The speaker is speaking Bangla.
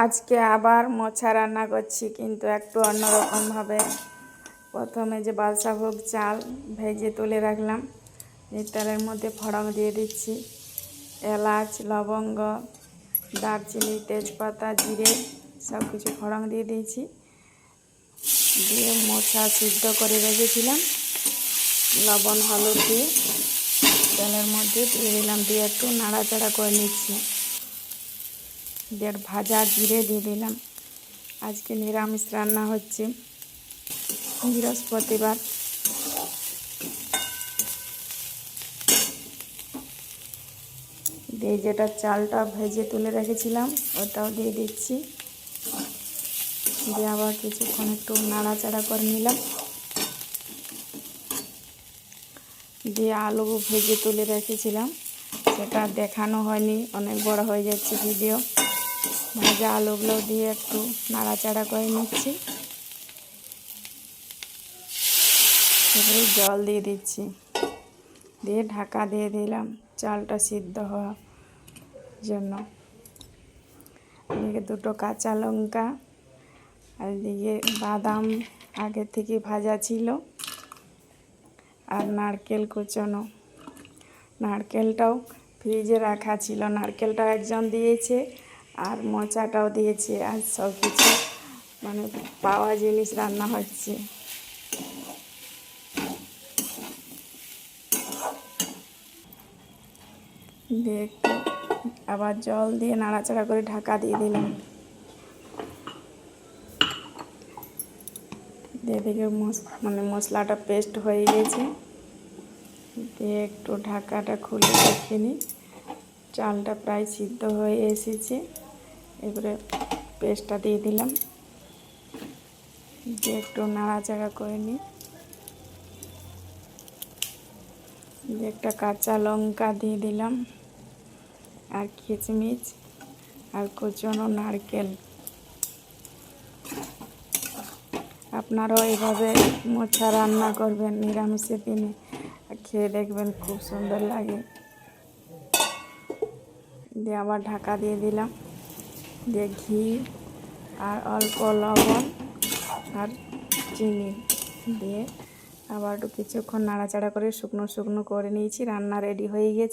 আজকে আবার মোচা রান্না করছি, কিন্তু একটু অন্যরকমভাবে। প্রথমে যে বাদশাভোগ চাল ভেজে তুলে রাখলাম, এই তেলের মধ্যে ফোড়ন দিয়ে দিচ্ছি। এলাচ, লবঙ্গ, দারচিনি, তেজপাতা, জিরে সব কিছু ফোড়ন দিয়ে দিয়েছি। দিয়ে মোচা সিদ্ধ করে রেখেছিলাম, লবণ হলুদ দিয়ে তেলের মধ্যে দিয়ে দিলাম। দিয়ে একটু নাড়াচাড়া করে নিচ্ছি। দিয়ে ভাজা জিরে দিয়ে দিলাম। আজকে নিরামিষ রান্না হচ্ছে, বৃহস্পতিবার। দিয়ে যেটা চালটা ভেজে তুলে রেখেছিলাম ওটাও দিয়ে দিচ্ছি। দিয়ে আবার কিছুক্ষণ একটু নাড়াচাড়া করে নিলাম। দিয়ে আলু ভেজে তুলে রেখেছিলাম, সেটা দেখানো হয়নি, অনেক বড় হয়ে যাচ্ছে ভিডিও। ভাজা আলুগুলো দিয়ে একটু নাড়াচাড়া করে নিচ্ছি। এবারে জল দিয়ে দিচ্ছি, দিয়ে ঢাকা দিয়ে দিলাম চালটা সিদ্ধ হওয়ার জন্য। এদিকে দুটো কাঁচা লঙ্কা, আর এদিকে বাদাম আগে থেকে ভাজা ছিল, আর নারকেল কুচনো। নারকেলটাও ফ্রিজে রাখা ছিল, নারকেলটাও একজন দিয়েছে, আর মোচাটাও দিয়েছে। আর সব কিছু মানে পাওয়া জিনিস রান্না হচ্ছে। দিয়ে একটু আবার জল দিয়ে নাড়াচাড়া করে ঢাকা দিয়ে দিলাম। দিয়ে দিকে মশলাটা পেস্ট হয়ে গেছে। দিয়ে একটু ঢাকাটা খুলে দেখে নিই, চালটা প্রায় সিদ্ধ হয়ে এসেছে। এবারে পেস্টটা দিয়ে দিলাম, দিয়ে একটু নাড়াচাড়া করে নিই। দিয়ে একটা কাঁচা লঙ্কা দিয়ে দিলাম, আর কিশমিশ, আর কুচনো নারকেল। আপনারাও এভাবে মোচা রান্না করবেন নিরামিষের দিনে, আর খেয়ে দেখবেন খুব সুন্দর লাগে। দিয়ে আবার ঢাকা দিয়ে দিলাম। দিয়ে ঘি আর অল্প লবণ আর চিনি দিয়ে আবার কিছুক্ষণ নাড়াচাড়া করে শুকনো শুকনো করে নিয়েছি। রান্না রেডি হয়ে গেছে।